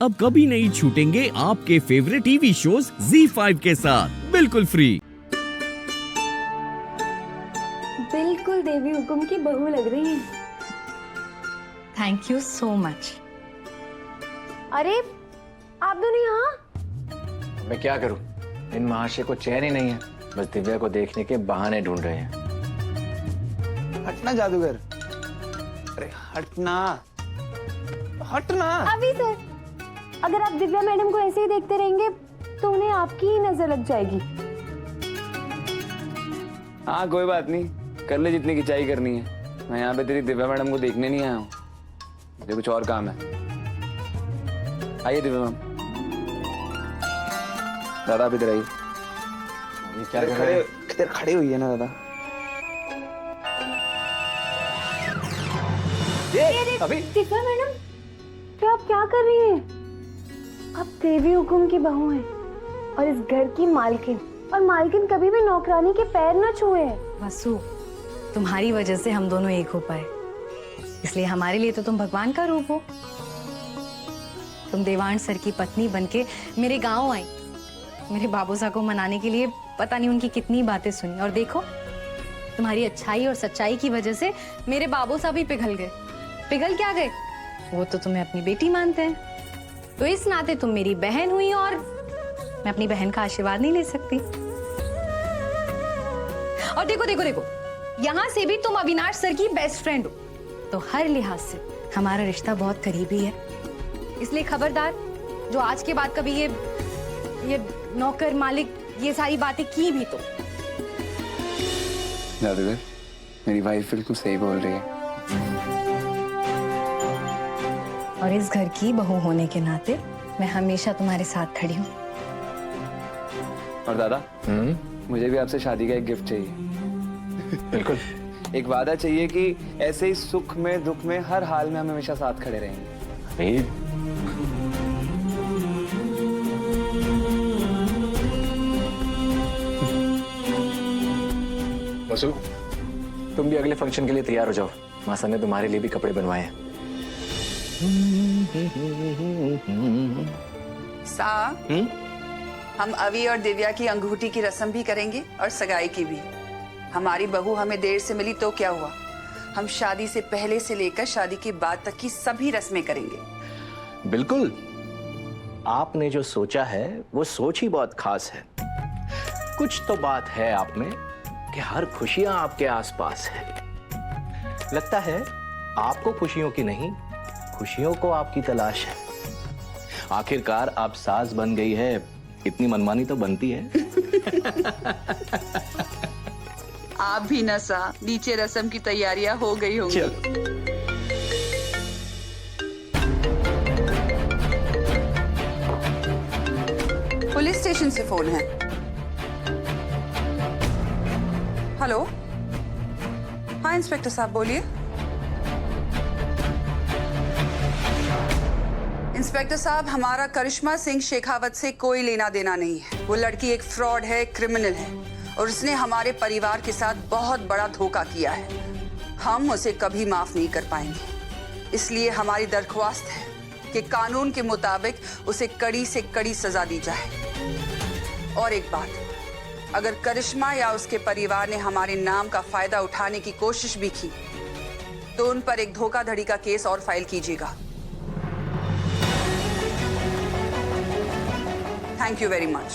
अब कभी नहीं छूटेंगे आपके फेवरेट टीवी शोज ZEE5 के साथ बिल्कुल फ्री। बिल्कुल देवी हुकुम की बहू लग रही है। Thank you so much. अरे आप दोनों यहाँ? मैं क्या करूं? इन महाशय को चैन ही नहीं है, बस दिव्या को देखने के बहाने ढूंढ रहे हैं। हटना जादूगर, अरे हटना, हटना। अभी सर, अगर आप दिव्या मैडम को ऐसे ही देखते रहेंगे तो उन्हें आपकी ही नजर लग जाएगी। हाँ कोई बात नहीं, कर ले जितनी खिंचाई करनी है। मैं यहाँ पे तेरी दिव्या मैडम को देखने नहीं आया हूँ, मुझे कुछ और काम है। आइए दिव्या मैम। दादा आप इधर आइए। क्या कर रहे हैं? इधर खड़े हुई है ना दादा। अभी दिव्या मैडम, तो आप क्या कर रही हैं? आप देवी हुकुम की बहू हैं और इस घर की मालकिन, और मालकिन कभी भी नौकरानी के पैर न छुए हैं। वसु, तुम्हारी वजह से हम दोनों एक हो पाए, इसलिए हमारे लिए तो तुम भगवान का रूप हो। तुम देवान सर की पत्नी बनके मेरे गांव आई, मेरे बाबूसा को मनाने के लिए पता नहीं उनकी कितनी बातें सुनी, और देखो तुम्हारी अच्छाई और सच्चाई की वजह से मेरे बाबूसा भी पिघल गए। पिघल क्या गए? वो तो तुम्हें अपनी बेटी मानते हैं, तो इस नाते तुम मेरी बहन हुई और मैं अपनी बहन का आशीर्वाद नहीं ले सकती। और देखो देखो देखो, यहाँ से भी तुम अविनाश सर की बेस्ट फ्रेंड हो, तो हर लिहाज से हमारा रिश्ता बहुत करीबी है। इसलिए खबरदार, जो आज के बाद कभी ये नौकर मालिक ये सारी बातें की भी तो। जादूगर, मेरी वाइफ बिल्कुल सही बोल रही है। और इस घर की बहू होने के नाते मैं हमेशा तुम्हारे साथ खड़ी हूँ। और दादा, मुझे भी आपसे शादी का एक गिफ्ट चाहिए। बिल्कुल। एक वादा चाहिए कि ऐसे ही सुख में दुख में हर हाल में हम हमेशा साथ खड़े रहेंगे। वसु, तुम भी अगले फंक्शन के लिए तैयार हो जाओ। मासा ने तुम्हारे लिए भी कपड़े बनवाए हैं। हम अवी और दिव्या की अंगूठी की रस्म भी करेंगे और सगाई की भी। हमारी बहू हमें देर से मिली तो क्या हुआ, हम शादी से पहले से लेकर शादी के बाद तक की सभी रस्में करेंगे। बिल्कुल, आपने जो सोचा है वो सोच ही बहुत खास है। कुछ तो बात है आप में कि हर खुशियां आपके आसपास है। लगता है आपको खुशियों की नहीं, खुशियों को आपकी तलाश है। आखिरकार आप सास बन गई है, इतनी मनमानी तो बनती है। आप भी नसा, नीचे रस्म की तैयारियां हो गई होंगी। पुलिस स्टेशन से फोन है। हेलो, हाँ इंस्पेक्टर साहब बोलिए। इंस्पेक्टर साहब, हमारा करिश्मा सिंह शेखावत से कोई लेना देना नहीं है। वो लड़की एक फ्रॉड है, क्रिमिनल है, और उसने हमारे परिवार के साथ बहुत बड़ा धोखा किया है। हम उसे कभी माफ नहीं कर पाएंगे, इसलिए हमारी दरख्वास्त है कि कानून के मुताबिक उसे कड़ी से कड़ी सजा दी जाए। और एक बात, अगर करिश्मा या उसके परिवार ने हमारे नाम का फायदा उठाने की कोशिश भी की तो उन पर एक धोखाधड़ी का केस और फाइल कीजिएगा। Thank you very much.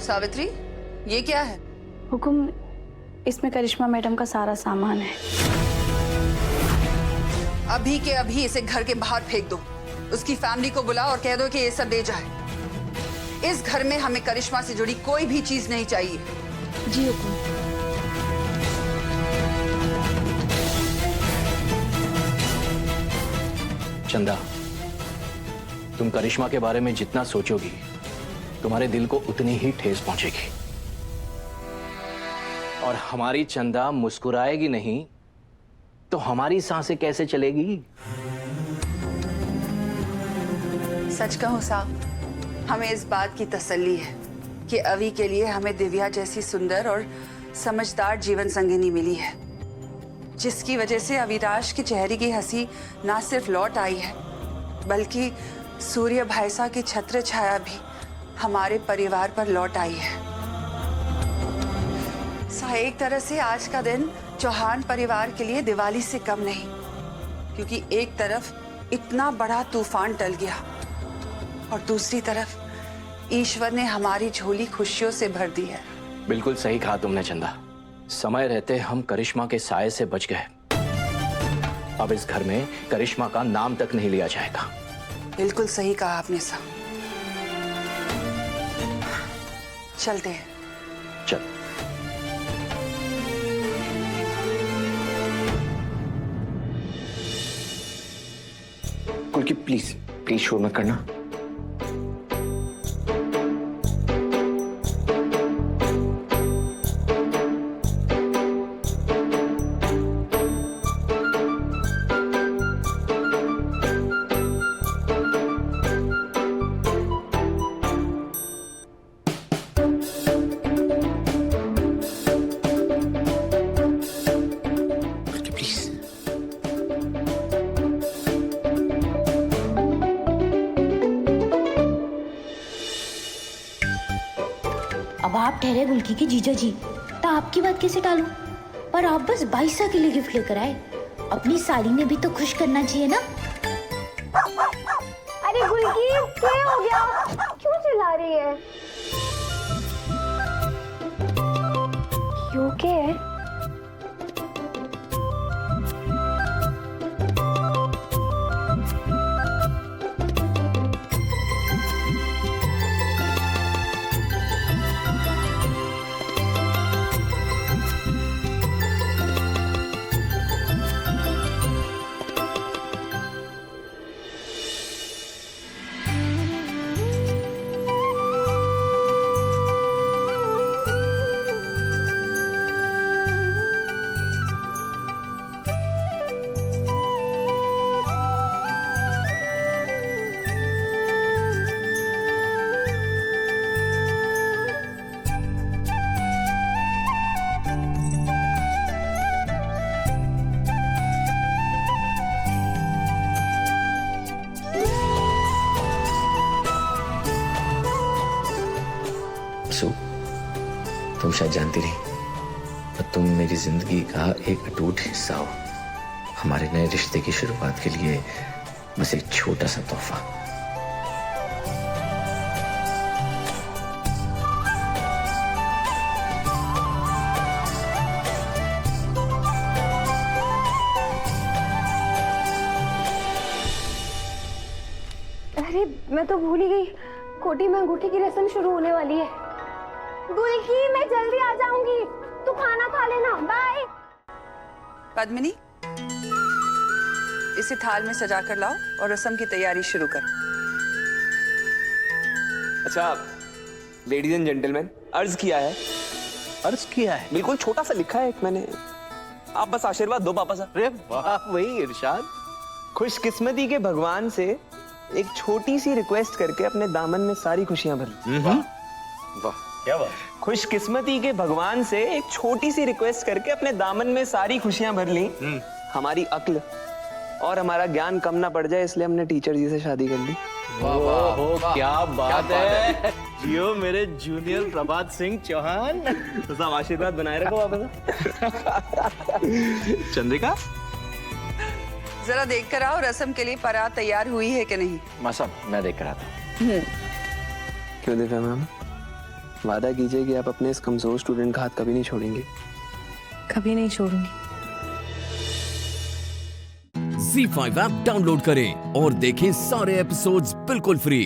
Savitri, ये क्या है? हुकुम, इसमें करिश्मा मैडम का सारा सामान है। अभी के अभी इसे घर के बाहर फेंक दो। उसकी फैमिली को बुलाओ और कह दो कि ये सब ले जाए। इस घर में हमें करिश्मा से जुड़ी कोई भी चीज नहीं चाहिए। जी हुकुम। चंदा, तुम करिश्मा के बारे में जितना सोचोगी तुम्हारे दिल को उतनी ही ठेस पहुंचेगी। और हमारी चंदा मुस्कुराएगी नहीं तो हमारी सांसें कैसे चलेगी? सच कहूं साहब, हमें इस बात की तसल्ली है कि अवी के लिए हमें दिव्या जैसी सुंदर और समझदार जीवन संगिनी मिली है, जिसकी वजह से अविनाश के चेहरे की हंसी ना सिर्फ लौट आई है, बल्कि सूर्य भाईसा की छत्र छाया भी हमारे परिवार पर लौट आई है। एक तरह से आज का दिन चौहान परिवार के लिए दिवाली से कम नहीं, क्योंकि एक तरफ इतना बड़ा तूफान टल गया और दूसरी तरफ ईश्वर ने हमारी झोली खुशियों से भर दी है। बिल्कुल सही कहा तुमने चंदा। समय रहते हम करिश्मा के साये से बच गए। अब इस घर में करिश्मा का नाम तक नहीं लिया जाएगा। बिल्कुल सही कहा आपने साहब। चलते हैं। चल। कुल्की प्लीज प्लीज शोर मत करना। अब आप ठहरे गुल्की के जीजा जी, तो आपकी बात कैसे टालूं? पर आप बस 22 के लिए गिफ्ट लेकर आए, अपनी साली ने भी तो खुश करना चाहिए ना। अरे गुल्की, क्या हो गया? क्यों चिल्ला रही है? क्यों के है? सु, तुम शायद जानती नहीं, पर तुम मेरी जिंदगी का एक अटूट हिस्सा हो। हमारे नए रिश्ते की शुरुआत के लिए बस एक छोटा सा तोहफा। अरे मैं तो भूल ही गई, कोटी में अंगूठी की रस्म शुरू होने वाली है। गुल्की, मैं जल्दी आ जाऊंगी, तू खाना खा लेना। बाय। पद्मिनी, इसे थाल में सजा कर लाओ और रस्म की तैयारी शुरू करो। अच्छा लेडीज एंड जेंटलमैन, अर्ज किया है। अर्ज किया है? बिल्कुल छोटा सा लिखा है एक मैंने, आप बस आशीर्वाद दो पापा साहब। अरे वाह, वही इरशाद। खुशकिस्मती के भगवान से एक छोटी सी रिक्वेस्ट करके अपने दामन में सारी खुशियां भर ली। वाह, क्या बात। खुशकिस्मती के भगवान से एक छोटी सी रिक्वेस्ट करके अपने दामन में सारी खुशियां भर ली। हमारी अक्ल और हमारा ज्ञान कम ना पड़ जाए, इसलिए हमने टीचर जी से शादी कर ली। वाह वाह, हो क्या बात है। जियो मेरे जूनियर प्रभात सिंह चौहान। तो सब आशीर्वाद बनाए रखो वापस। चंद्रिका, जरा देख कर आओ रस्म के लिए परात तैयार हुई है कि नहीं। माँ साहब, मैं देख कर आता हूँ। क्यों देखा मैम? वादा कीजिए कि आप अपने इस कमजोर स्टूडेंट का हाथ कभी नहीं छोड़ेंगे। कभी नहीं छोड़ूंगी। Z5 ऐप डाउनलोड करें और देखें सारे एपिसोड्स बिल्कुल फ्री।